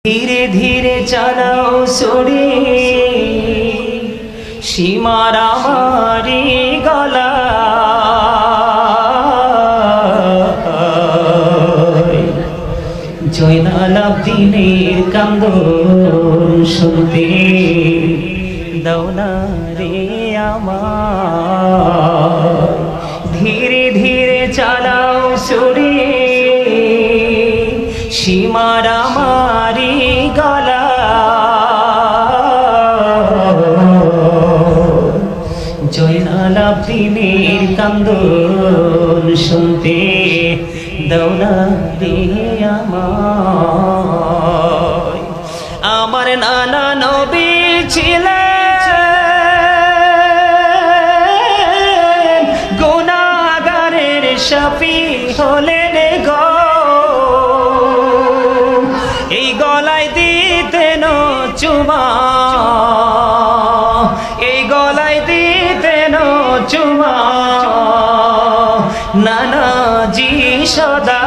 ধীরে ধীরে চালাও সরে সীমার আমারি গলা জয়নাল আবদিনের কান্দন শুনতে দাও না রে আমার। ধীরে ধীরে চালাও সরে সীমার আমারি গলা জয়নাল আবদিনের কান্দন শুনতে দাও না রে আমার। আমার নানা নবী ছিলেন গুনাহগারের শফি হলেন গো, এই গলায় দিতেন চুমা, এই গলায় দিতেন চুমা নানাজি সদা।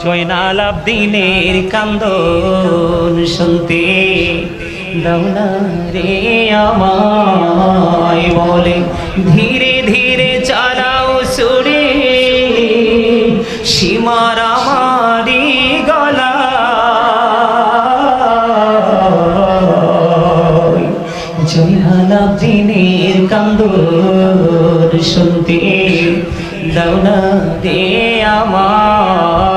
জয়নাল আবদিনের কান্দন শুনতে দাও না রে আমায়। বলে ধীরে ধীরে চালাও সুরে সীমার আমারি গলা জয়নাল আবদিনের কান্দন শুনতে দাও না রে আমায়।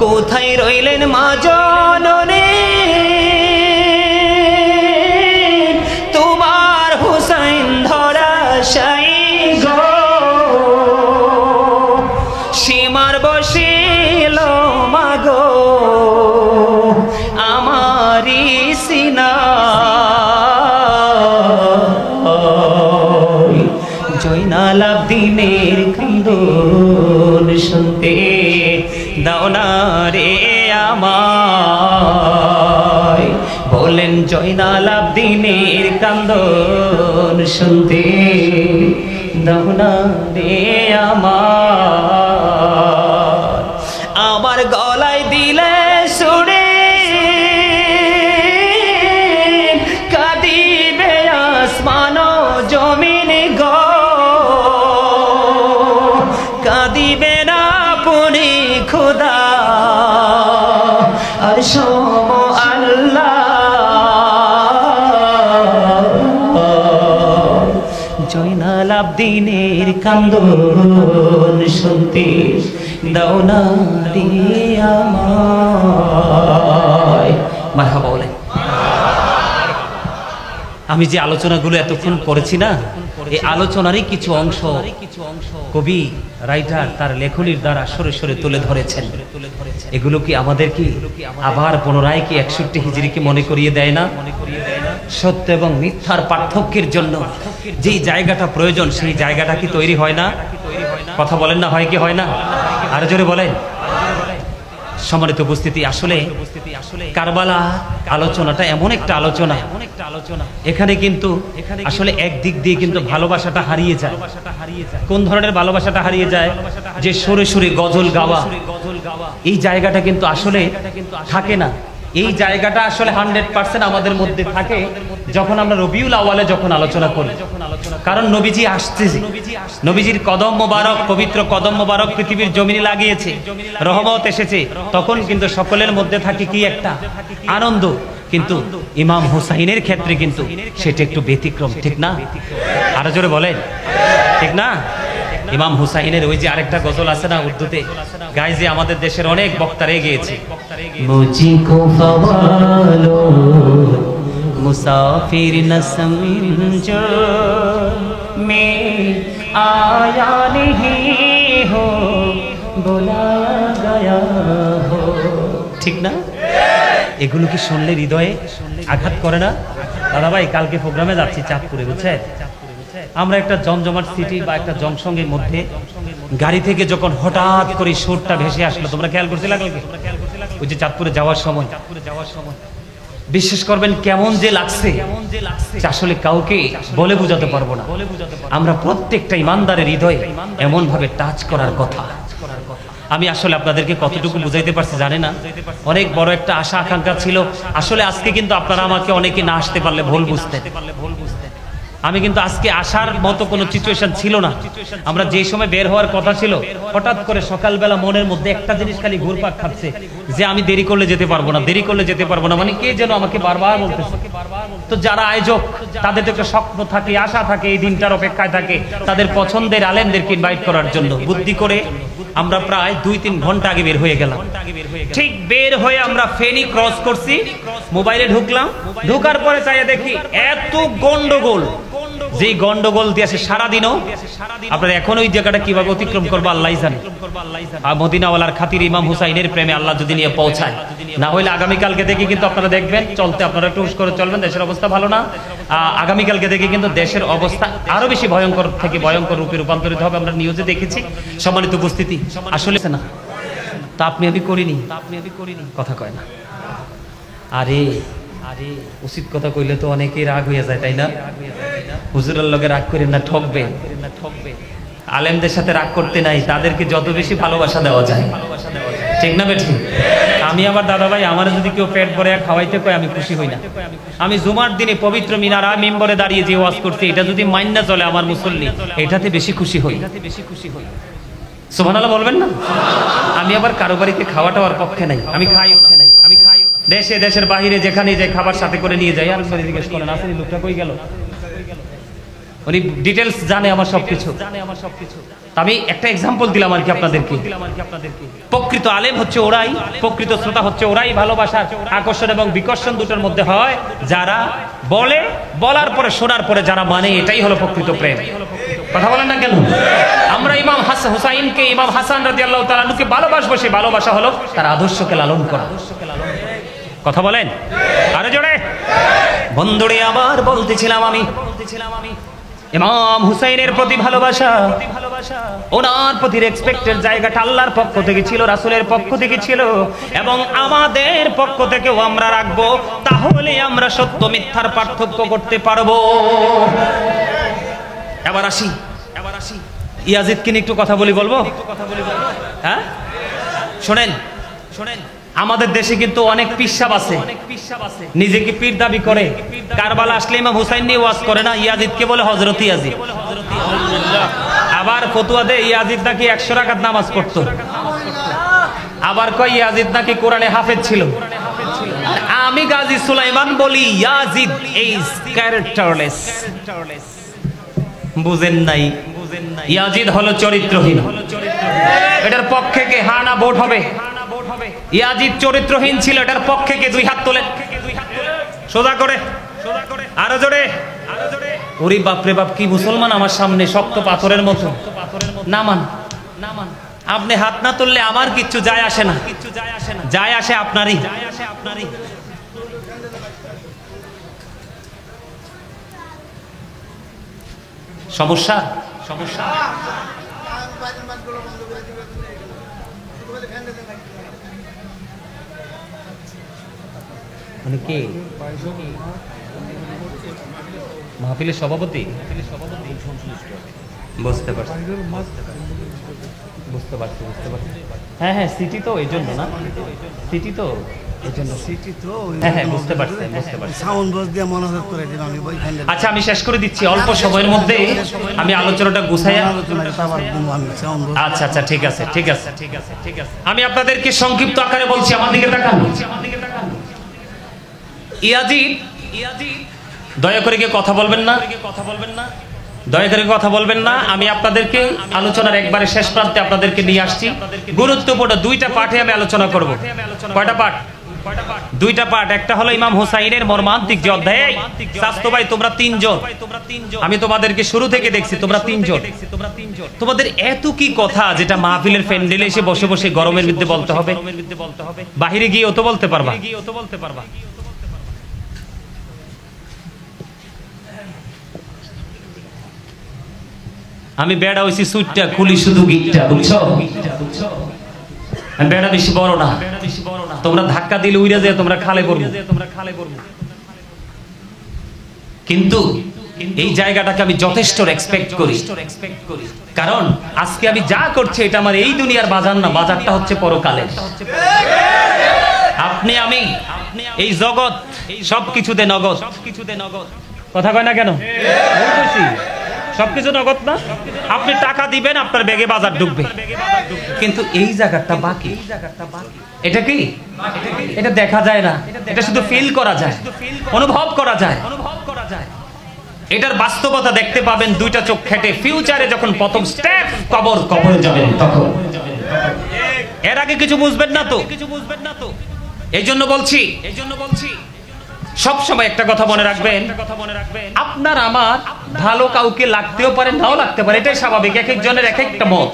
কোথায় রইলেন মা জননী তোমার হুসাইন ধরা শাই গো, সীমার বসিল মাগো আমারি সিনা। জয়নাল আবদিনের কান্দন শুনতে দাও না রে আমায়। বলেন জয়নাল আবদিনের কান্দন শুনতে দাও না রে আমার। আমার গলায় দিলে সুরে কাঁদিবে আসমান জমিন গো, কাঁদিবে না পুনি খুদা আর সম আল্লাহ। জয়নাল আবদিনের কান্দন শুনতে দাও না রে আমায়। মারহাবা বলেন। আমি যে আলোচনাগুলো এতক্ষণ করেছি না, এই আলোচনারই কিছু অংশ কবি রাইটার তার লেখনীর দ্বারা সরে সরে তুলে ধরেছেন। এগুলো কি আমাদের কি আবার পুনরায় কি 61 হিজরিকে মনে করিয়ে দেয় না? সত্য এবং মিথ্যার পার্থক্যের জন্য যেই জায়গাটা প্রয়োজন সেই জায়গাটা কি তৈরি হয় না? কথা বলেন না, হয় কি হয় না? আর জোরে বলেন। সম্মানিত উপস্থিতি, আসলে কারবালা আলোচনাটা এমন একটা আলোচনা, এখানে কিন্তু আসলে একদিক দিয়ে কিন্তু ভালোবাসাটা হারিয়ে যায়। কোন ধরনের ভালোবাসাটা হারিয়ে যায়? যে সুরে সুরে গজল গাওয়া, এই জায়গাটা কিন্তু আসলে থাকে না। এই জায়গাটা আসলে 100% আমাদের মধ্যে থাকে যখন আমরা রবিউল আউয়ালে যখন আলোচনা করি। কারণ নবীজি আসতেছে, নবীজির কদম মোবারক, পবিত্র কদম মোবারক পৃথিবীর জমিনে লাগিয়েছে, রহমত এসেছে, তখন কিন্তু সকলের মধ্যে থাকে কি একটা আনন্দ। কিন্তু ইমাম হুসাইনের ক্ষেত্রে কিন্তু সেটা একটু ব্যতিক্রম, ঠিক না? আরো জোরে বলেন, ঠিক না? ইমাম হুসাইনের ওই যে আরেকটা গজল আছে না উর্দুতে, গায় যে আমাদের দেশের অনেক বক্তারা গেয়েছে, মুঝকো ফওয়ালো মুসাফির না সমঝো মে আয়া নেহি হো বুলায়া গয়া হো। ঠিক না? এগুলো কি শুনলে হৃদয়ে আঘাত করে না? দাদা ভাই, কালকে প্রোগ্রামে যাচ্ছি চাঁদপুরে, বুঝছেন? আমরা একটা জমজমাট সিটি বা একটা জংশনের মধ্যে গাড়ি থেকে যখন হঠাৎ করে সুরটা ভেসে আসলো, তোমরা খেয়াল করতে লাগলো? ওই যে চাঁদপুরে যাওয়ার সময় বিশ্বাস করবেন কেমন যে লাগছে, আসলে কাউকে বলে বোঝাতে পারবো না। আমরা প্রত্যেকটা ইমানদারের হৃদয়ে এমন ভাবে টাচ করার কথা। আমি আসলে আপনাদেরকে কতটুকু বুঝাইতে পারছি জানি না, অনেক বড় একটা আশা আকাঙ্ক্ষা ছিল। আসলে আজকে কিন্তু আপনারা আমাকে অনেকে না আসতে পারলে ভুল বুঝতেন। আমি কিন্তু আজকে আসার মতো কোনো সিচুয়েশন ছিল না। আমরা যে সময় বের হওয়ার কথা ছিল, হঠাৎ করে সকালবেলা মনের মধ্যে একটা জিনিস খালি ঘুরপাক খাচ্ছে যে আমি দেরি করলে যেতে পারবো না, দেরি করলে যেতে পারবো না, মানে কে যেন আমাকে বারবার বলতেছে। তো যারা আয়োজক তাদের তো একটা স্বপ্ন থাকে, আশা থাকে, এই দিনটার অপেক্ষায় থাকে তাদের পছন্দের আলেমদেরকে ইনভাইট করার জন্য। বুদ্ধি করে আমরা প্রায় 2-3 ঘন্টা আগে বের হয়ে গেলাম। ঠিক বের হয়ে আমরা ফেনী ক্রস করছি, মোবাইলে ঢুকলাম, ঢোকার পরে চাইয়া দেখি এত গন্ডগোল, যে গন্ডগোল দিয়েছে সারাদিনও আপনারা এখন ওই জায়গাটা কিভাবে অতিক্রম করবো আল্লাহ জানে। আর মদিনাওয়ালার খাতির ইমাম হুসাইনের প্রেমে আল্লাহ যদি নিয়ে পৌঁছায়, না হইলে আগামীকালকে দেখে কিন্তু আপনারা দেখবেন চলতে, আপনারা একটু হুশ করে চলবেন, দেশের অবস্থা ভালো না। আগামীকালকে দেখে কিন্তু দেশের অবস্থা আরো বেশি ভয়ঙ্কর থেকে ভয়ঙ্কর রূপে রূপান্তরিত হবে। আমরা নিউজে দেখেছি। সম্মানিত উপস্থিতি, আসলে না তা আপনি আমি করিনি, কথা কয় না। আরে আরে উচিত কথা কইলে তো অনেকেই রাগ হয়ে যায়, তাই না? হুজুরের লগে রাগ করেন না, ঠকবে। আলেমদের সাথে রাগ করতে নাই, তাদেরকে যত বেশি ভালোবাসা দেওয়া যায়, ঠিক না বেঠি? আমি আমার দাদা ভাই, আমার যদি কেউ পেট ভরে খাওয়াইতে কয় আমি খুশি হই না। আমি জুমার দিনে পবিত্র মিনারা মিম্বরে দাঁড়িয়ে যে ওয়াজ করছি, এটা যদি মাইন্না চলে আমার মুসল্লি, এটাতে বেশি খুশি হই। সুবহানাল্লাহ বলবেন না? আমি আবার কারো বাড়িতে খাওয়া টাওয়ার পক্ষে নাই, আমি খাইও না। দেশে দেশের বাহিরে যেখানে যে খাবার সাথে করে নিয়ে যাই, আর জিজ্ঞেস করেন আসেনি লোকটা কই গেল, উনি ডিটেলস জানে আমার সবকিছু। আমি একটা এক্সাম্পল দিলাম আর কি আপনাদেরকে। প্রকৃত আলেম হচ্ছে ওরাই, প্রকৃত শ্রোতা হচ্ছে ওরাই, ভালোবাসার আকর্ষণ এবং বিকর্ষণ দুটোর মধ্যে হয় যারা বলে, বলার পরে শোনার পরে যারা মানে, এটাই হলো প্রকৃত প্রেম। কথা বলেন না কেন? আমরা ইমাম হুসাইনকে, ইমাম হাসান রাদিয়াল্লাহু তাআলা আনহুকে ভালোবাসবো, সেই ভালোবাসা হলো তার আদর্শকে লালন করা। কথা বলেন আরে জোরে। বন্ধুরে আবার বলতেছিলাম আমি ইমাম হুসাইনের প্রতি ভালোবাসা, ওনার প্রতি রেসপেক্টের জায়গাটা আল্লাহর পক্ষ থেকে ছিল, রাসূলের পক্ষ থেকে ছিল, এবং আমাদের পক্ষ থেকেও আমরা রাখবো। তাহলে আমরা সত্য মিথ্যার পার্থক্য করতে পারবো। এবার আসি ইয়াজিদকে নিয়ে একটু কথা বলবো। হ্যাঁ শোনেন, আমাদের দেশে কিন্তু অনেক পিসাব আছে, নিজেকে পীর দাবি করে। কারবালা আসলে ইমাম হুসাইন নিয়ে ওয়াজ করে না, ইয়াজিদকে বলে হযরত ইয়াজিদ। আবার ফতোয়া দেয় ইয়াজিদ নাকি 100 রাকাত নামাজ পড়তো, আবার কয় ইয়াজিদ নাকি কোরআনে হাফেজ ছিল। আমি গাজী সুলাইমান বলি ইয়াজিদ ইজ ক্যারেক্টারলেস। বুঝেন নাই? ইয়াজিদ হলো চরিত্রহীন। এটার পক্ষে কে হা না ভোট হবে? ইয়াজিদ চরিত্রহীন ছিল, এটার পক্ষে কে? 2 হাত তোলেন সোজা করে, আরো জোরে। ওরে বাপরে বাপ, কি মুসলমান আমার সামনে, শক্ত পাথরের মতো। নামান, আপনি হাত না তুললে আমার কিচ্ছু যায় আসে না, যায় আসে আপনারই। সমস্যা মানে কে? মাহফিলের সভাপতি? বুঝতে পারছি। হ্যাঁ হ্যাঁ, সিটি তো এই জন্য না, সিটি তো এই জন্য, সিটি তো হ্যাঁ বুঝতে পারছি। সাউন্ড বক্স দিয়ে মনোযোগ করে দিন। আচ্ছা আমি শেষ করে দিচ্ছি অল্প সময়ের মধ্যে, আমি আলোচনাটা গুছাইয়া। আচ্ছা ঠিক আছে। আমি আপনাদেরকে সংক্ষিপ্ত আকারে বলছি, আমার দিকে তাকান। ইয়াজিদ, দয়া করে কি কথা বলবেন না, দয়া করে কথা বলবেন না। আমি আপনাদেরকে আলোচনার একবারে শেষ প্রান্তে আপনাদেরকে নিয়ে আসছি। গুরুত্বপূর্ণ 2টা পাঠে আমি আলোচনা করব। কয়টা পাঠ? 2টা পাঠ। একটা হলো ইমাম হুসাইনের মর্মান্তিক যে অধ্যায়। স্বাস্থ্য ভাই তোমরা 3 জন, আমি তোমাদেরকে শুরু থেকে দেখছি, তোমরা 3 জন। তোমাদের এত কি কথা যেটা মাহফিলের প্যান্ডেলে এসে বসে বসে গরমের মধ্যে বলতে হবে? বাহিরে গিয়ে তো বলতে পারবা। আমি বেড়া হইছি সুটটা, খুলি শুধু গিটটা, বুঝছো? বেড়া বেশি বড় না, তোমরা ধাক্কা দিলে উইরা যায়, তোমরা খালে পড়বো। কিন্তু এই জায়গাটাকে আমি যথেষ্ট রেসপেক্ট করি, কারণ আজকে আমি যা করছি এটা আমার এই দুনিয়ার বাজার না, বাজারটা হচ্ছে পরকালের। আপনি আমি এই জগৎ সবকিছুতে নগদ, কথা কয় না কেন? সবকিছু নগদ না, আপনি টাকা দিবেন আপনার ব্যাগে বাজার ঢুকবে, কিন্তু এই জায়গাটা বাকি। এটা কি? এটা দেখা যায় না, এটা শুধু ফিল করা যায়, অনুভব করা যায়। এটার বাস্তবতা দেখতে পাবেন দুইটা চোখ খেটে ফিউচারে যখন প্রথম স্টেপ কবরে যাবেন তখন। এর আগে কিছু বুঝবেন না তো। এই জন্য বলছি সব সময় একটা কথা মনে রাখবেন, আপনার আমার ভালো কাউকে লাগতেও পারে, নাও লাগতে পারে, এটাই স্বাভাবিক। এক একজনের এক একটা মত।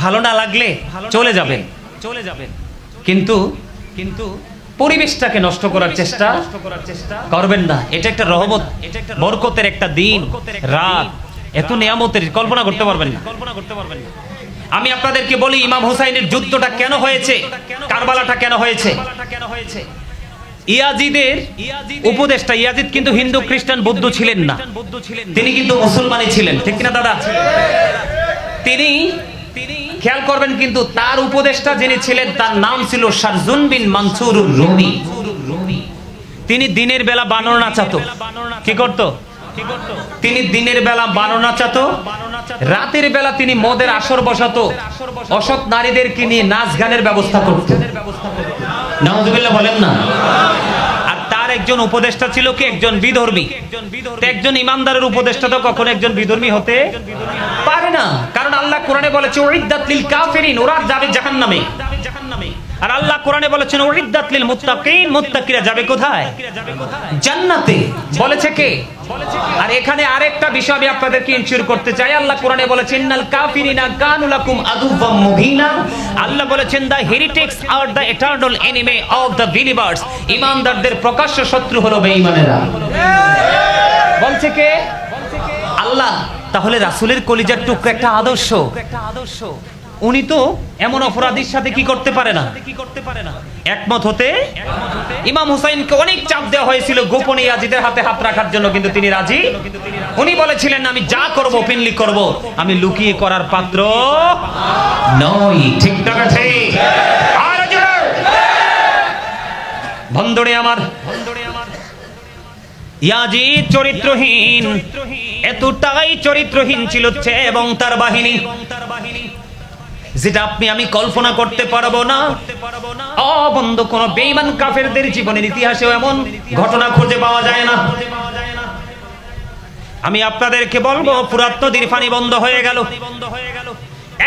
ভালো না লাগলে চলে যাবেন, কিন্তু পরিবেশটাকে নষ্ট করার চেষ্টা করবেন না। এটা একটা রহমত, বরকতের একটা দিন রাত, এত নিয়ামতের কল্পনা করতে পারবেন না। আমি আপনাদেরকে বলি ইমাম হুসাইনের যুদ্ধটা কেন হয়েছে, কারবালাটা কেন হয়েছে। ইয়াজিদের উপদেষ্টা, ইয়াজিদ কিন্তু হিন্দু খ্রিস্টান বৌদ্ধ ছিলেন না, তিনি কিন্তু মুসলমানই ছিলেন, ঠিক কিনা দাদা? তিনি খেয়াল করবেন, কিন্তু তার উপদেষ্টা যিনি ছিলেন তার নাম ছিল শারজুন বিন মানসুরুর রুমি। তিনি দিনের বেলা বানর নাচাতো। কি করত? তিনি দিনের বেলা বানর নাচাতো, রাতের বেলা তিনি মদের আসর বসাতো, অসৎ নারীদেরকে নিয়ে নাচ গানের ব্যবস্থা করত। নাউজুবিল্লাহ বলেন না। আর তার একজন উপদেষ্টা ছিল কি? একজন বিধর্মী। একজন ইমানদারের উপদেষ্টা তো কখনো একজন বিধর্মী হতে পারে না, কারণ আল্লাহ কোরআনে বলেছে উইদ্দাত লিল কাফিরিন, ওরা যাবে জাহান্নামে। আর আল্লাহ কোরআনে বলেছেন উইদ্দাত লিল মুত্তাকিন, মুত্তাকিরা যাবে কোথায়? জান্নাতে। বলেছে কে? আর এখানে আরেকটা বিষয় আমি আপনাদেরকে ইনশিওর করতে চাই। আল্লাহ কোরআনে বলেছেন ইন্নাল কাফিরিনা কানু লাকুম আদুওয়াম মুবিনা। আল্লাহ বলেছেন দা হেরিটেক্স আর the eternal enemy of the believers. ঈমানদারদের প্রকাশ্য শত্রু হলো বেঈমানেরা। বলছে কে? আল্লাহ। তাহলে রাসূলের কলিজার টুকরা একটা আদর্শ, উনি তো এমন অপরাধীর সাথে কি করতে পারে না, একমত হতে। ইমাম হুসাইনকে অনেক চাপ দেওয়া হয়েছিল গোপনে ইয়াজিদের হাতে হাত রাখার জন্য, কিন্তু তিনি রাজি। উনি বলেছিলেন আমি যা করব ওপেনলি করব, আমি লুকিয়ে করার পাত্র নই। ঠিক আছে বন্ধুরে আমার, ইয়াজিদ চরিত্রহীন, এতটাই চরিত্রহীন ছিল এবং তার বাহিনী, যেটা আপনি আমি কল্পনা করতে পারবো না। বন্ধু, কোন বেঈমান কাফেরদের জীবনের ইতিহাসেও এমন ঘটনা খুঁজে পাওয়া যায় না। আমি আপনাদেরকে বলবো ফুরাত নদীর পানি বন্ধ হয়ে গেল,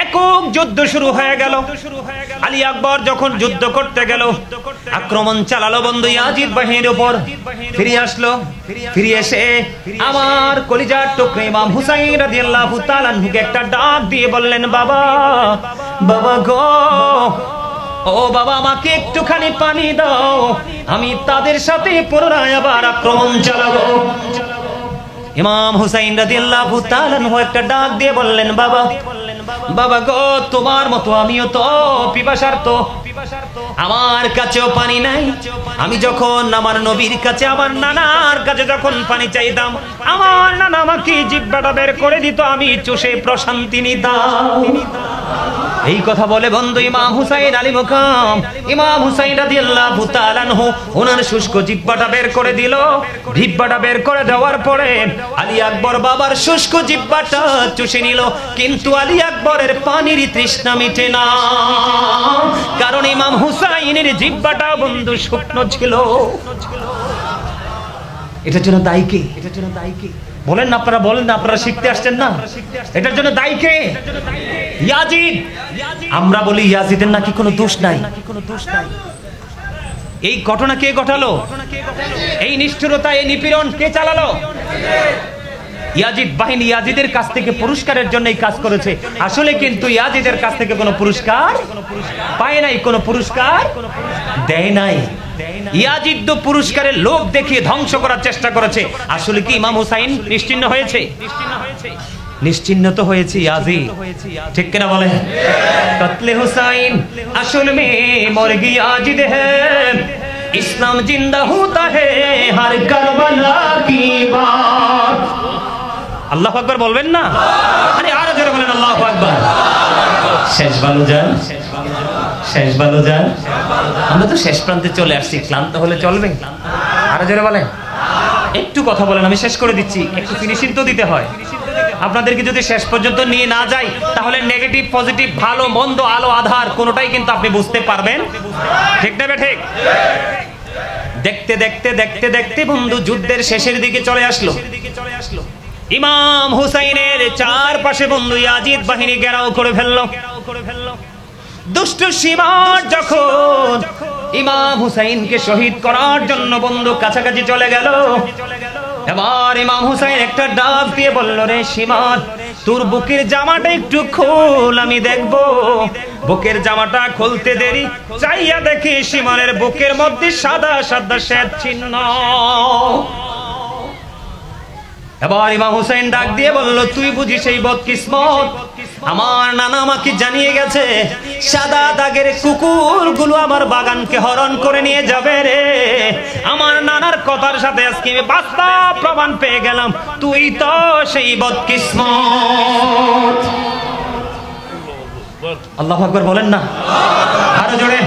একক যুদ্ধ শুরু হয়ে গেল। আলী আকবর যখন যুদ্ধ করতে গেল, আক্রমণ চালালো বন্ধু ইয়াজিদ বাহিনীর উপর। ফিরে আসলো, ফিরে এসে আমার কলিজার টুকরা ইমাম হুসাইন রাদিয়াল্লাহু তাআলা আনহুকে একটা ডাক দিয়ে বললেন, বাবা, বাবা গো, ও বাবা, আমাকে একটুখানি পানি দাও, আমি তাদের সাথে পুনরায় আবার আক্রমণ চালাবো। ইমাম হুসাইন রাদিয়াল্লাহু তাআলা আনহু একটা ডাক দিয়ে বললেন, বাবা, বাবা গো, তোমার মতো আমিও তো পিপাসার্ত, আমার কাছেও পানি নাই। আমি যখন আমার নবীর কাছে, আমার নানার কাছে যখন পানি চাইতাম, আমার নানা আমাকে জিহ্বাটা বের করে দিত, আমি চুষে প্রশান্তি নিতাম। এই কথা বলে বন্ধু ইমাম হুসাইন আলী মুকাম, ইমাম হুসাইন রাদিয়াল্লাহু তাআলা আনহু ওনার শুষ্ক জিহ্বাটা বের করে দিল। জিহ্বাটা বের করে দেওয়ার পরে আলী আকবর বাবার শুষ্ক জিহ্বাটা চুষে নিল, কিন্তু আলী আকবরের পানির তৃষ্ণা মিটে না, কারণ ইমাম হুসাইনের জিহ্বাটা বন্ধু শুকনো ছিল। এটার জন্য দায়ী কে? বলেন না আপনারা, বলেন না আপনারা শিখতে আসছেন না? এটার জন্য দায়ী কে? ইয়াজিদ। আমরা বলি ইয়াজিদের নাকি কোনো দোষ নাই। এই ঘটনা কে ঘটালো? এই নিষ্ঠুরতা, এই নিপীড়ন কে চালালো? ইয়াজিদ বাহিনী ইয়াজিদের কাছ থেকে পুরস্কারের জন্য এই কাজ করেছে। আসলে কিন্তু ইয়াজিদের কাছ থেকে কোনো পুরস্কার পায় নাই, কোনো পুরস্কার দেয় নাই। ইয়াজিদ তো পুরস্কারের লোভ দেখিয়ে ধ্বংস করার চেষ্টা করেছে। আসলে কি ইমাম হুসাইন নিশ্চিহ্ন হয়েছে? নিশ্চিহ্ন তো হয়েছে ইয়াজিদ, ঠিক কিনা বলে? কতলে হুসাইন আসল মে মর গই ইয়াজিদ হ্যায়, ইসলাম জিন্দা হোতা হে হর কারবালা কি বাত। আল্লাহু আকবার বলবেন না? আরে আরো জোরে বলেন আল্লাহু আকবার। শেষ ভালো যান, শেষ ভালো যান। আমরা তো শেষ প্রান্তে চলে আসছি, ক্লান্ত হলে চলবে? আরো জোরে বলেন। একটু কথা বলেন, আমি শেষ করে দিচ্ছি। একটু ফিনিশিং তো দিতে হয়। আপনাদেরকে যদি শেষ পর্যন্ত নিয়ে না যাই তাহলে নেগেটিভ পজিটিভ, ভালো মন্দ, আলো আধার কোনোটাই কিন্তু আপনি বুঝতে পারবেন। ঠিক না ঠিক? দেখতে দেখতে দেখতে দেখতে বন্ধু যুদ্ধের শেষের দিকে চলে আসলো। ইমাম হুসাইনের চারপাশে বন্ধু ইয়াজিদ বাহিনী ঘেরাও করে ফেললো। দুষ্ট শিমার যখন ইমাম হুসাইনকে শহীদ করার জন্য বন্ধু কাছাকাছি চলে গেল, এবার ইমাম হুসাইন একটা ডাক দিয়ে বলল, রে শিমার, তোর বুকের জামাটা একটু খোল, আমি দেখবো। বুকের জামাটা খুলতে দেরি, চাইয়া দেখি শিমারের বুকের মধ্যে সাদা সাদা শ্বেত চিহ্ন। এবার ইমাম হুসাইন ডাক দিয়ে বলল, তুই বুঝিস এই বদকিসমত? আমার নানা আমাকে জানিয়ে গেছে সাদা দাগের কুকুরগুলো আমার বাগানকে হরণ করে নিয়ে যাবে রে। আমার নানার কথার সাথে আজকে আমি বাস্তব প্রমাণ পেয়ে গেলাম, তুই তো সেই বদকিসমত। আল্লাহু আকবার বলেন না? আরো জোরে।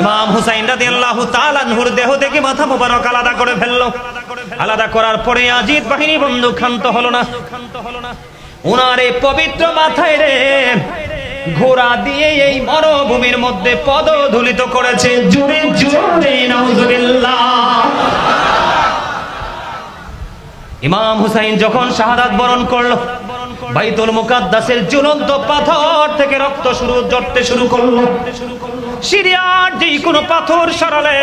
ইমাম হুসাইন রাদিয়াল্লাহু তাআলা আনহুর দেহ থেকে মাথা মোবারক আলাদা করে ফেললো। আলাদা করার পরে ইয়াজিদ বাহিনী বন্ধু ক্ষান্ত হলো না। ওনার এই পবিত্র মাথায় রে ঘোড়া দিয়ে এই মরুভূমির মধ্যে পদধূলিত করেছে। জোরে জোরে নাউজুবিল্লাহ। ইমাম হুসাইন যখন শাহাদাত বরণ করলো, বাইতুল মুকাদ্দাসের ঝুলন্ত পাথর থেকে রক্ত ঝরতে শুরু করলো। সিরিয়ার যে কোনো পাথর সরালে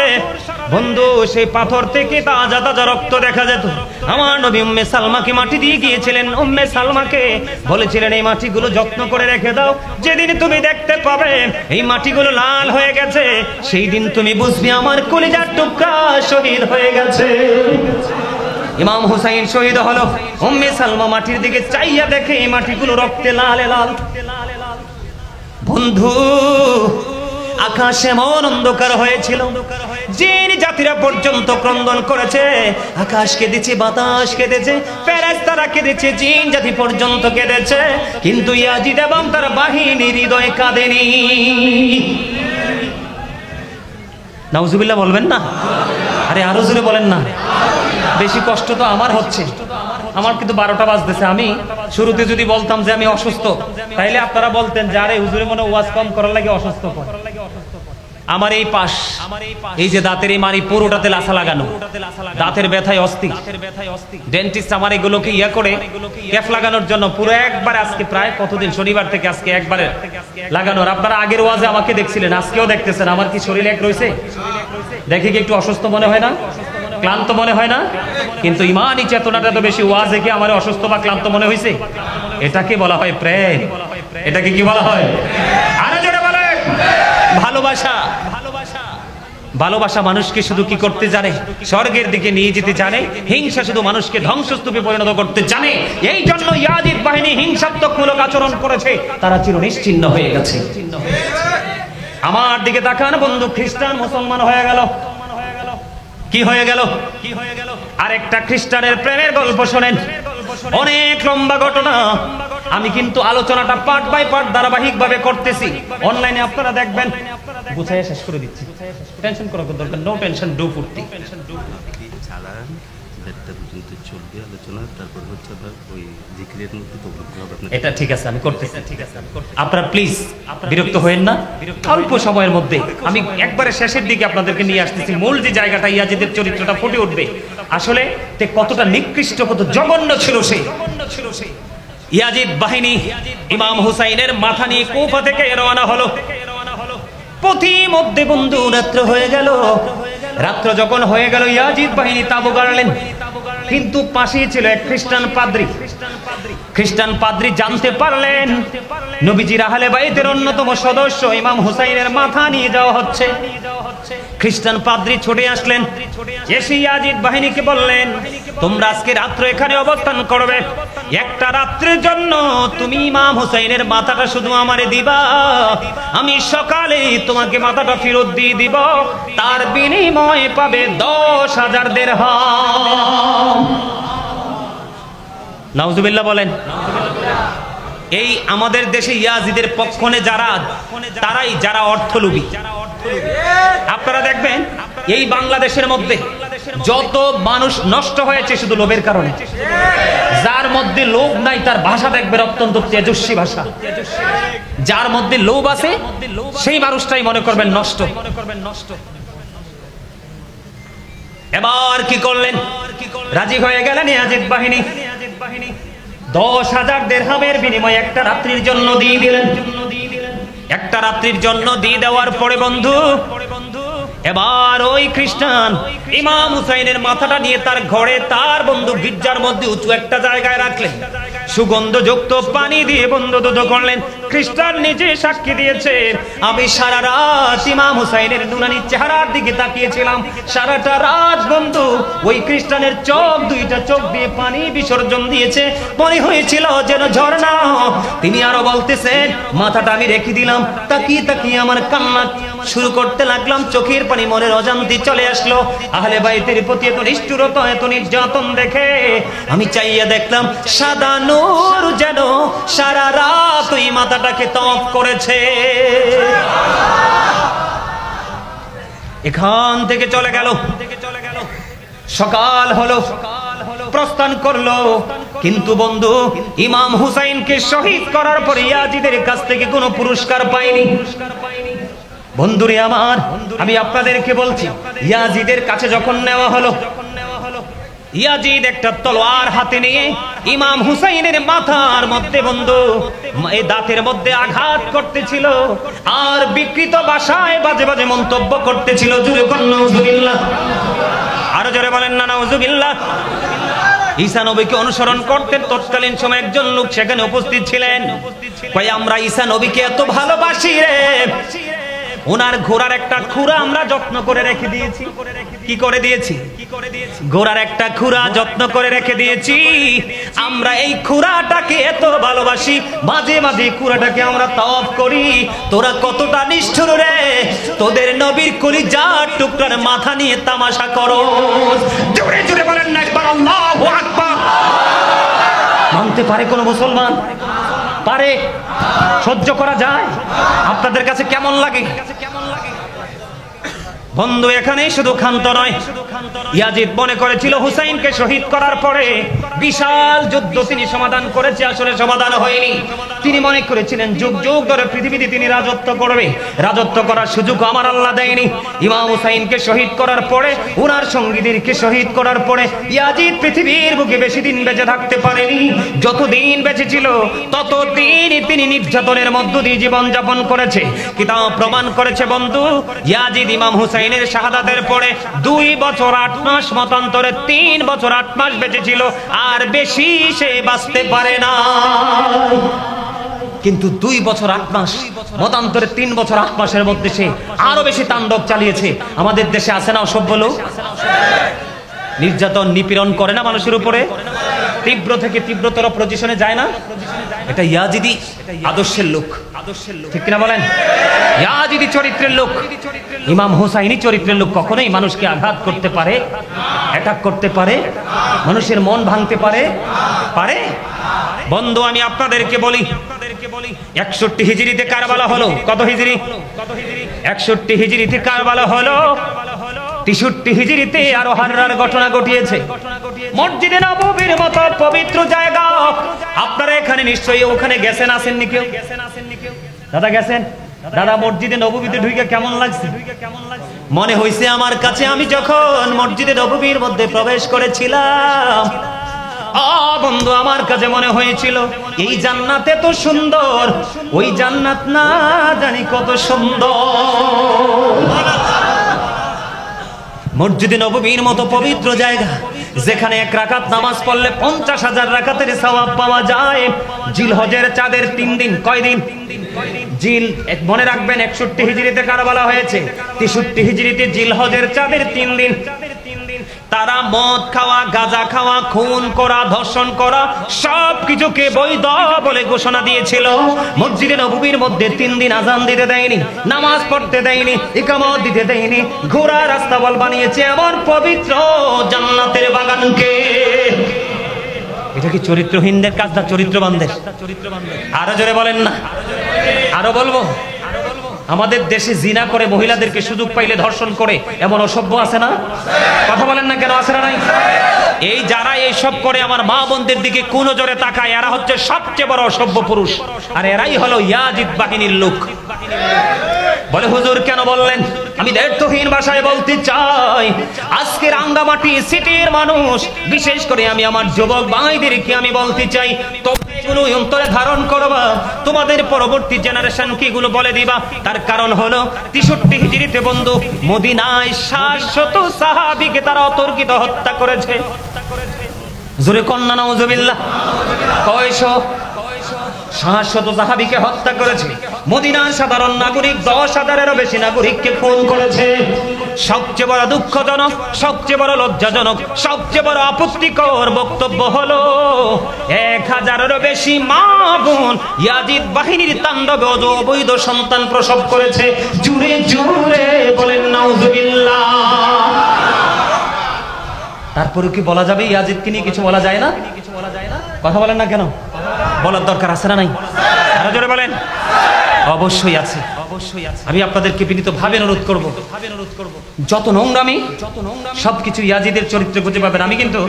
বন্ধু সেই পাথর থেকে তাজা তাজা রক্ত দেখা যেত। আমার নবী উম্মে সালমাকে মাটি দিয়ে গিয়েছিলেন। উম্মে সালমাকে বলেছিলেন, এই মাটিগুলো যত্ন করে রেখে দাও, যেদিন তুমি দেখতে পাবে এই মাটিগুলো লাল হয়ে গেছে, সেই দিন তুমি বুঝবে আমার কলিজার টুকরা শহীদ হয়ে গেছে। ইমাম হুসাইন শহীদ হলো। উম্মে সালমা মাটির দিকে চাইয়া দেখে এই মাটিগুলো রক্তে লাল লাল। বন্ধু, আকাশ এমন অন্ধকার হয়েছিল, জিন জাতিরা পর্যন্ত ক্রন্দন করেছে। আকাশ কেঁদেছে, বাতাস কেঁদেছে, ফেরেশতারা কেঁদেছে, জিন জাতি পর্যন্ত কেঁদেছে, কিন্তু ইয়াজিদ এবং তার বাহিনীর হৃদয় কাঁদেনি। নাউজুবিল্লাহ বলবেন না? আরে আরো জোরে বলেন না। বেশি কষ্ট তো আমার হচ্ছে। আমার কিন্তু 12টা বাজতেছে। আমি শুরুতে যদি বলতাম যে আমি অসুস্থ, তাইলে আপনারা বলতেন যে আরে হুজুরে মনে ওয়াজ কম করার লাগে অসুস্থ। আমার এই পাশ, এই যে দাঁতের এই মারি পুরোটাতে লাসা লাগানো, দাঁতের ব্যথায় অস্থির। ডেন্টিস্ট আমার এগুলোকে ইয়া করে ক্যাপ লাগানোর জন্য পুরো একবার, আজকে প্রায় কতদিন, শনিবার থেকে আজকে একবারে লাগানোর। আপনারা আগের ওয়াজে আমাকে দেখছিলেন, আজকেও দেখতেছেন। আমার কি শরীর এক রয়েছে? দেখে কি একটু অসুস্থ মনে হয় না? ক্লান্ত মনে হয় না? কিন্তু ইমানি চেতনাটা তো বেশি। ওয়াজে কি আমার অসুস্থ বা ক্লান্ত মনে হয়েছে? এটাকে বলা হয় প্রেম। এটাকে কি বলা হয়? আরো জোরে বলেন। ভালোবাসা। ভালোবাসা মানুষকে শুধু কি করতে জানে? স্বর্গের দিকে নিয়ে যেতে জানে। হিংসা শুধু মানুষকে ধ্বংসস্তূপে পরিণত করতে জানে। এই জন্য ইয়াজিদ বাহিনী হিংসাত্মকমূলক আচরণ করেছে, তারা চির নিশ্চিহ্ন হয়ে গেছে। আমার দিকে তাকান বন্ধু, খ্রিস্টান মুসলমান হয়ে গেল। কি হয়ে গেল? আরেকটা খ্রিস্টানের প্রেমের গল্প শোনেন। অনেক লম্বা ঘটনা। আমি কিন্তু আলোচনাটা পার্ট বাই পার্ট ধারাবাহিক ভাবে করতেছি, অনলাইনে আপনারা দেখবেন। গুছাইয়া শেষ করে দিচ্ছি, টেনশন করার দরকার, নো টেনশন ডু ফুর্তি। এটা ঠিক আছে, আমি করতেছি। আপনারা প্লিজ বিরক্ত হয়েন না। অল্প সময়ের মধ্যে আমি একবারে শেষের দিকে আপনাদেরকে নিয়ে আসতেছি। মূল যে জায়গাটা, ইয়াজিদের চরিত্রটা ফুটে উঠবে। আসলে কতটা নিকৃষ্ট, কত জঘন্য ছিল সেই ইয়াজিদ বাহিনী। ইমাম হুসাইনের মাথা নিয়ে কুফা থেকে রওনা হলো। পথিমধ্যে বন্ধু রাত্র হয়ে গেল। রাত্র যখন হয়ে গেল, ইয়াজিদ বাহিনী তাঁবু গাড়লেন। কিন্তু পাশেই ছিল এক খ্রিস্টান পাদ্রী। খ্রিস্টান পাদ্রী জানতে পারলেন নবীজির আহলে বাইতের অন্যতম সদস্য ইমাম হুসাইনের মাথা নিয়ে যাওয়া হচ্ছে। খ্রিস্টান পাদ্রী ছুটে আসলেন, এসে ইয়াজিদ বাহিনীকে বললেন, তোমরা আজকে রাত্রে এখানে অবস্থান করবে। একটা রাত্রির জন্য তুমি ইমাম হুসাইনের মাথাটা শুধু আমারে দিবা, আমি সকালে তোমাকে মাথাটা ফেরত দিয়ে দিব, তার বিনিময়ে পাবে 10,000 দিরহাম। নাউজুবিল্লাহ বলেন। এই আমাদের দেশে ইয়াজিদের পক্ষে যারা, তারাই যারা অর্থলোভী। আপনারা দেখবেন এই বাংলাদেশের মধ্যে যত মানুষ নষ্ট হয়েছে শুধু লোভের কারণে। যার মধ্যে লোভ নাই তার ভাষা দেখবেন অত্যন্ত তেজস্বী ভাষা। যার মধ্যে লোভ আছে সেই মানুষটাই মনে করবেন নষ্ট। এবার কি করলেন? রাজি হয়ে গেলেন ইয়াজিদ বাহিনী। 10,000 দিরহামের বিনিময়ে একটা রাত্রির জন্য দিয়ে দিলেন। একটা রাত্রির জন্য দিয়ে দেওয়ার পরে বন্ধু, এবার ওই খ্রিস্টান ইমাম হুসাইনের মাথাটা নিয়ে তার ঘরে, তার বন্ধু গির্জার মধ্যে উঁচু একটা জায়গায় রাখলেন। সুগন্ধযুক্ত পানি দিয়ে বন্ধু দুধ করলেন। খ্রিস্টান নিজে সাক্ষী দিয়েছে, আমি সারা রাত ইমাম হুসাইনের নুরানি চেহারার দিকে তাকিয়েছিলাম। সারাটা রাত বন্ধু ওই খ্রিস্টানের চোখ, দুইটা চোখ দিয়ে পানি বিসর্জন দিয়েছে, মনে হয়েছিল যেন ঝর্ণা। তিনি আরো বলতেছেন, মাথাটা আমি রেখে দিলাম, তাকিয়ে তাকিয়ে আমার কান্না শুরু করতে লাগলাম, চোখের পানি মনের অজান্তে চলে আসলো। আহলে বাইতের প্রতি এত নিষ্ঠুরতা, এত নির্যাতন দেখে আমি চাইয়া দেখলাম সাদা নূর যেন সারা রাত ওই মাথাটাকে তপ করেছে। এখান থেকে চলে গেল। সকাল হলো, প্রস্থান করলো। কিন্তু বন্ধু ইমাম হুসাইনকে শহীদ করার পরে ইয়াজিদের কাছ থেকে কোনো পুরস্কার পায়নি। বন্ধুরে আমার, আমি আপনাদেরকে বলছি, ইয়াজিদের কাছে যখন নেওয়া হলো, ইয়াজিদ একটা তলোয়ার হাতে নিয়ে ইমাম হুসাইনের মাথার মধ্যে বন্ধু এই দাঁতের মধ্যে আঘাত করতেছিল, আর বিকৃত ভাষায় বাজে বাজে মন্তব্য করতেছিল। জোরে বলেন নাউজুবিল্লাহ। আরো জোরে বলেন না নাউজুবিল্লাহ। ঈসা নবীকে অনুসরণ করতেন। তৎকালীন সময় একজন লোক সেখানে উপস্থিত ছিলেন। কয়, আমরা ঈসা নবীকে এত ভালোবাসি রে, ওনার ঘোড়ার একটা খুরা আমরা যত্ন করে রেখে দিয়েছি। কি করে দিয়েছি? ঘোড়ার একটা খুরা যত্ন করে রেখে দিয়েছি। আমরা এই খুরাটাকে এত ভালোবাসি, মাঝে মাঝে খুরাটাকে আমরা তওয়াফ করি। তোরা কতটা নিষ্ঠুর রে, তোদের নবীর কলিজার টুকরার মাথা নিয়ে তামাশা করো। জোরে জোরে বলেন না একবার আল্লাহু আকবার। মানতে পারে কোন মুসলমান? পারে? সহ্য করা যায়? আপনাদের কাছে কেমন লাগে? বন্ধু এখানে শুধু ক্ষান্ত নয়, ইয়াজিদ মনে করেছিল হুসাইনকে শহীদ করার পরে বিশাল যুদ্ধ তিনি সমাধান করেছে, আসলে সমাধান হয়নি। তিনি মনে করেছিলেন যুগ যুগ ধরে পৃথিবীতে তিনি রাজত্ব করবে, রাজত্ব করার সুযোগ আমার আল্লাহ দেয়নি। ইমাম হুসাইনকে শহীদ করার পরে, উনার সঙ্গীদেরকে শহীদ করার পরে ইয়াজিদ পৃথিবীর বুকে বেশি দিন বেঁচে থাকতে পারেনি। যতদিন বেঁচে ছিল ততদিন তিনি নির্যাতনের মধ্য দিয়ে জীবন যাপন করেছে। কিতাব প্রমাণ করেছে বন্ধু, ইয়াজিদ ইমাম হুসাইনের শাহাদাতের পরে 2 বছর 8 মাস মতান্তরে 3 বছর 8 মাস বেঁচে ছিল, আর বেশি সে বাঁচতে পারে না। কিন্তু 2 বছর 8 মাস মতান্তরে 3 বছর 8 মাসের মধ্যে সে আরো বেশি তাণ্ডব চালিয়েছে। আমাদের দেশে আছে না অসভ্য লোক? নির্যাতন নিপীড়ন করে না মানুষের উপরে? তীব্র থেকে তীব্রতর পজিশনে যায় না? এটা ইয়াজিদি আদর্শের লোক, ঠিক কিনা বলেন? ইয়াজিদি চরিত্রের লোক, ইমাম হুসাইনি চরিত্রের লোক। কখনোই মানুষকে আঘাত করতে পারে, অ্যাটাক করতে পারে, মানুষের মন ভাঙতে পারে? পারে? বন্ধু আমি আপনাদেরকে বলি, 61 হিজরিতে কারবালা হলো। কত হিজরি? 61 হিজরিতে কারবালা হলো। 63 হিজরিতে আরো হাররার ঘটনা ঘটিয়েছে। মসজিদে নববীর মতো পবিত্র জায়গা, আপনারা এখানে নিশ্চয়ই ওখানে গেছেন, আসেননি কেউ? দাদা গেছেন? দাদা মসজিদে নববীতে ঢুকে কেমন লাগছে? মনে হয়েছে আমার কাছে আমি যখন মসজিদে নববীর মধ্যে প্রবেশ করেছিলাম, বন্ধু আমার কাছে মনে হয়েছিল এই জান্নাত এত সুন্দর, ওই জান্নাত না জানি কত সুন্দর। মসজিদে নববীর মতো পবিত্র জায়গা, যেখানে 1 রাকাত নামাজ পড়লে 50,000 রাকাতের সওয়াব পাওয়া যায়। জিলহজের চাঁদের 3 দিন। কয় দিন? জিল, মনে রাখবেন 61 হিজরিতে কারবালা হয়েছে, 63 হিজরিতে জিলহজের চাঁদের 3 দিন। তারা মদ খাওয়া, গাঁজা খাওয়া, খুন করা, ধর্ষণ করা সব কিছুকে বৈধ বলে ঘোষণা দিয়েছিল। মসজিদে নববীর মধ্যে 3 দিন আজান দিতে দেয়নি, নামাজ পড়তে দেয়নি, ইকামত দিতে দেয়নি, ঘোড়া রাস্তা বল বানিয়েছে এমন পবিত্র জান্নাতের বাগানকে। এটা কি চরিত্রহীনদের কাজ না চরিত্রবানদের? আরো জোরে বলেন না। আরো বলবো, আমাদের দেশে জিনা করে মহিলাদেরকে সুযোগ পাইলে ধর্ষণ করে এমন অসভ্য আছে না? কথা বলেন না কেন, আছে না নাই? এই যারা এইসব করে আমার মা বোনদের দিকে কোন নজরে তাকায়, এরা হচ্ছে সবচেয়ে বড় অসভ্য পুরুষ, আর এরাই হলো ইয়াজিদ বাহিনীর লোক। বলে হুজুর কেন বললেন? আমি দায়িত্বহীন ভাষায় বলতে চাই, আজকে রাঙ্গামাটি সিটির মানুষ, বিশেষ করে আমি আমার যুবক ভাইদেরকে আমি বলতে চাই, তোমরা অন্তরে ধারণ করবা, তোমাদের পরবর্তী জেনারেশন কি গুলো বলে দিবা। তার কারণ হলো 63 হিজরিতে বন্ধু মদিনায় 700 সাহাবীকে তারা অতর্কিত হত্যা করেছে। জোরে কন্যা নাউজুবিল্লাহ। কয়শো? 700 সাহাবীকে হত্যা করেছে। মদিনার সাধারণ নাগরিক 10,000-এরও বেশি নাগরিককে খুন করেছে। সবচেয়ে বড় দুঃখজনক, সবচেয়ে বড় লজ্জাজনক, সবচেয়ে বড় আপত্তিকর বক্তব্য হলো 1000-এরও বেশি মা বোন ইয়াজিদ বাহিনীর তাণ্ডবে অবৈধ সন্তান প্রসব করেছে। জুড়ে জুড়ে বলেন নাউজুবিল্লাহ। তারপরে কি বলা যাবে ইয়াজিদকে নিয়ে কিছু বলা যায় না? কথা বলেন না কেন? বলার দরকার আছে না নাই? আরো জোরে বলেন। অবশ্যই আছে, অবশ্যই আছে। আমি আপনাদেরকে বিনীতভাবে অনুরোধ করব, যত নোংরামি সবকিছু ইয়াজিদের চরিত্রে খুঁজে পাবেন। আমি কিন্তু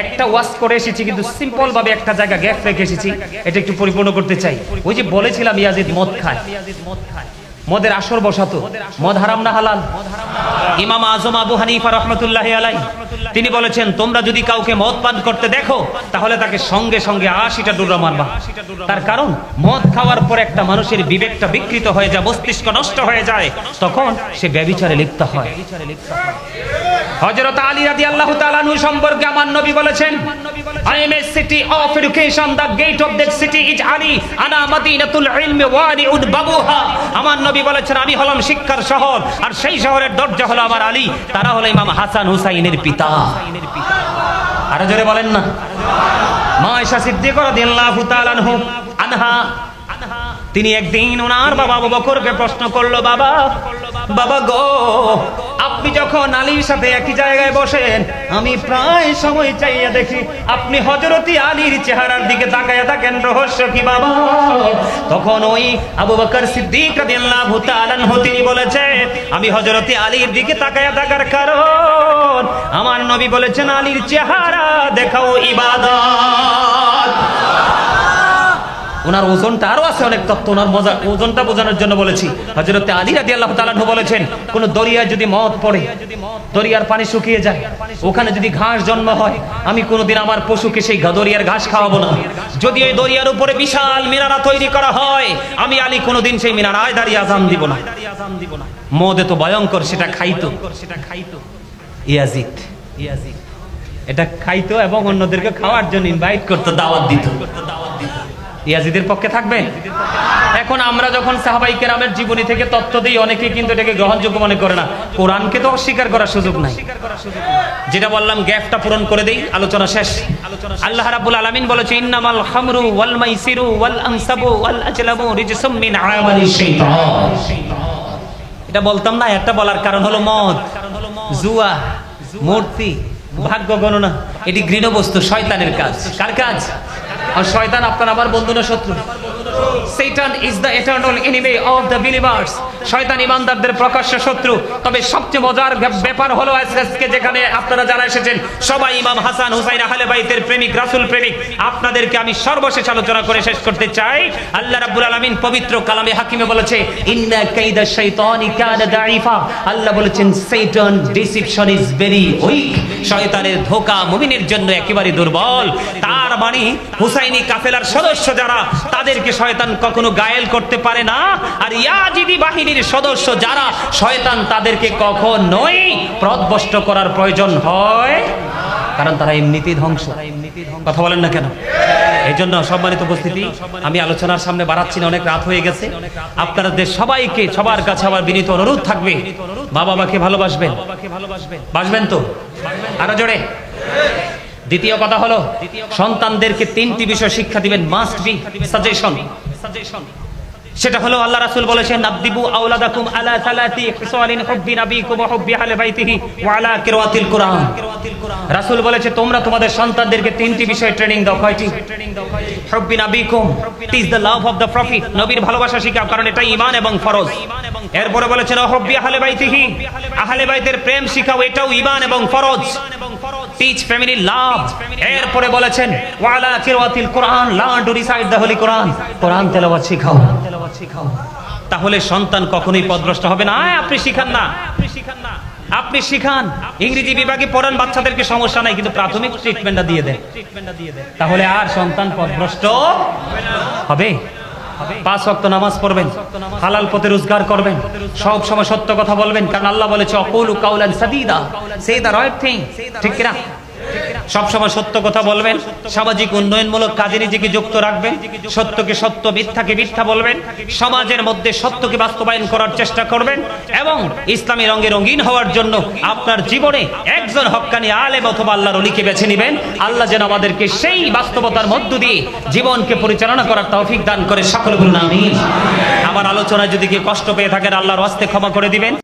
একটা ওয়াজ করে এসেছি, কিন্তু সিম্পল ভাবে একটা জায়গা গ্যাপ রেখে এসেছি, এটা একটু পরিপূর্ণ করতে চাই। ওই যে বলেছিলাম ইয়াজিদ মদ খায়, মদের আসর বসাতো। মদ হারাম না হালাল? ইমাম আজম আবু হানিফা রাহমাতুল্লাহি আলাইহি তিনি বলেছেন, তোমরা যদি কাউকে মদ পান করতে দেখো তাহলে তাকে সঙ্গে সঙ্গে 80টা ডুররা মারবা। তার কারণ মদ খাওয়ার পর একটা মানুষের বিবেকটা বিকৃত হয়ে যায়, মস্তিষ্ক নষ্ট হয়ে যায়, তখন সে ব্যভিচারে লিপ্ত হয়। হযরত আলী রাদিয়াল্লাহু তাআলা আনহু সম্পর্কে আমার নবী বলেছেন, I am a city of education, the gate of that city is Ali, ana madinatul ilmi wari'ud babuha। আমার নবী বলেছেন, আমি হলাম শিক্ষার শহর, আর সেই শহরের দরজা হলো আমার আলী, তারা হলো ইমাম হাসান হুসাইনের পিতা। আরো জোরে বলেন না। মা আয়েশা সিদ্দিকা রাদিয়াল্লাহু তাআলা আনহা তিনি একদিন ওনার বাবা আবু বকরকে প্রশ্ন করলো, বাবা গো, আপনি যখন আলীর সাথে একই জায়গায় বসেন, আমি প্রায় সময় চাইয়া দেখি আপনি হযরতি আলীর চেহারার দিকে তাকায়া থাকেন, রহস্য কি বাবা? তখন ওই আবু বকর সিদ্দিক রাদিয়াল্লাহু তাআলা আনহু তিনি বলেছে, আমি হযরতি আলীর দিকে তাকায়া থাকার কারণ আমার নবী বলেছেন, আলীর চেহারা দেখাও ইবাদত। ওনার ওজনটা আরো আছে অনেক তত্ত্ব, ওনার ওজনটা বোঝানোর জন্য বলেছি। হযরত আলী রাদিয়াল্লাহু তাআলা আনহু বলেছেন, কোন দরিয়ায় যদি মদ পড়ে, দরিয়ার পানি শুকিয়ে যায়, ওখানে যদি ঘাস জন্ম হয়, আমি কোনোদিন আমার পশুকে সেই দরিয়ার ঘাস খাওয়াবো না। যদি এই দরিয়ার উপরে বিশাল মিনারা তৈরি করা হয়, আমি আলী কোনোদিন সেই মিনারায় দাঁড়িয়ে আযান দিব না। মদ এত ভয়ঙ্কর, সেটা খাইতো ইয়াজিদ, এটা খাইতো এবং অন্যদেরকে খাওয়ার জন্য ইনভাইট করতো, দাওয়াত দিত। ইয়াজিদের পক্ষে থাকবে? এখন আমরা যখন সাহাবায়ে কেরামের জীবনী থেকে তথ্য দিই, অনেকে কিন্তু এটাকে গ্রহণযোগ্য মনে করে না। কোরআনকে তো অস্বীকার করার সুযোগ নাই। যেটা বললাম গ্যাপটা পূরণ করে দেই, আলোচনা শেষ। আল্লাহ রাব্বুল আলামিন বলেছে, ইন্নামাল খামরু ওয়াল মাইসিরু ওয়াল আনসাবু ওয়াল আজলামু রিজসুম মিন আমালিশ শাইতান। এটা বলতাম না, একটা বলার কারণ হলো মদ, জুয়া, মূর্তি, ভাগ্য গণনা, এটি ঘৃণ্য বস্তু, শয়তানের কাজ। কার কাজ? আর শয়তান আপনার আমার বন্ধু না শত্রু? Satan is the eternal enemy of the believers. শয়তান ইমানদারদের প্রকাশ্য শত্রু। তবে সবচেয়ে মজার ব্যাপার হলো আজকে যেখানে আপনারা যারা এসেছেন সবাই ইমাম হাসান হুসাইন আহলে বাইতের প্রেমিক, রাসূল প্রেমিক। আপনাদেরকে আমি সর্বশেষ আলোচনা করে শেষ করতে চাই। আল্লাহ রাব্বুল আলামিন পবিত্র কালামে হাকিমে বলেছে, ইন্না কাইদা শাইতানি কানা দাঈফা। আল্লাহ বলেছেন, Satan deception is very weak। শয়তানের ধোঁকা মুমিনের জন্য একেবারে দুর্বল। তার মানে হুসাইনি কাফেলার সদস্য যারা, তাদেরকে শয়তান কখনো গায়েল করতে পারে না। আর ইয়াজিদি বাহিনীর সদস্য যারা, শয়তান তাদেরকে কখনোই পথভ্রষ্ট করার প্রয়োজন হয়, কারণ তারা এমনিতেই ধ্বংস। কথা বলেন না কেন? এই জন্য সম্মানিত উপস্থিতি, আমি আলোচনার সামনে বাড়াচ্ছি না, অনেক রাত হয়ে গেছে। আপনাদের সবাইকে, সবার কাছে আমার বিনীত অনুরোধ থাকবে, মা বাবাকে ভালোবাসবেন, বাসবেন তো? আরো জোরে। দ্বিতীয় কথা হলো সন্তানদেরকে তিনটি বিষয় শিক্ষা দিবেন, মাস্ট বি সাজেশন। সেটা হলো আল্লাহ রাসূল বলেছেন আদিবু আওলাদাকুম আলা সালাতি খিসালিন হুব্বি নাবিকুম ওয়া হুব্বি আহলি বাইতিহি ওয়া আলা কিরাআতিল কুরআন। রাসূল বলেছে তোমরা তোমাদের সন্তানদেরকে তিনটি বিষয়ে ট্রেনিং দাও। কয়টি? হুব্বি নাবিকুম, it is the love of the prophet, নবীর ভালোবাসা শিখাও, কারণ এটা ঈমান এবং ফরজ। এরপরে বলেছেন ওয়া হুব্বি আহলি বাইতিহি, আহলে বাইতের প্রেম শিখাও, এটাও ঈমান এবং ফরজ। Teach family love. এরপরে বলেছেন ওয়া আলা কিরাআতিল কুরআন, learn to recite the holy Quran, কোরআন তেলাওয়াত শিখাও। তাহলে সন্তান কখনোই পথভ্রষ্ট হবে না। আপনি শিখান না, আপনি শিখান, ইংরেজি বিভাগে পড়ান বাচ্চাদেরকে, সমস্যা নাই, কিন্তু প্রাথমিক ট্রিটমেন্টটা দিয়ে দেন, তাহলে আর সন্তান পথভ্রষ্ট হবে। 5 ওয়াক্ত নামাজ পড়বেন, হালাল পথে রোজগার করবেন, সব সময় সত্য কথা বলবেন, কারণ আল্লাহ বলেছে অকুলু কাউলান সাদীদা, সে দা রাইট থিং, ঠিক কিনা? সব সময় সত্য কথা বলবেন, সামাজিক উন্নয়নমূলক কাজে নিজেকে যুক্ত রাখবেন, সত্যকে সত্য, মিথ্যাকে মিথ্যা বলবেন, সমাজের মধ্যে সত্যকে বাস্তবায়ন করার চেষ্টা করবেন, এবং ইসলামী রঙে রঙিন হওয়ার জন্য আপনার জীবনে একজন হক্কানি আলেম অথবা আল্লাহর ওলিকে বেছে নেবেন। আল্লাহ যেন আমাদেরকে সেই বাস্তবতার মধ্য দিয়ে জীবনকে পরিচালনা করার তৌফিক দান করে। সকলে বলুন আমিন। আমার আলোচনায় যদি কেউ কষ্ট পেয়ে থাকেন আল্লাহর ওয়াস্তে ক্ষমা করে দিবেন।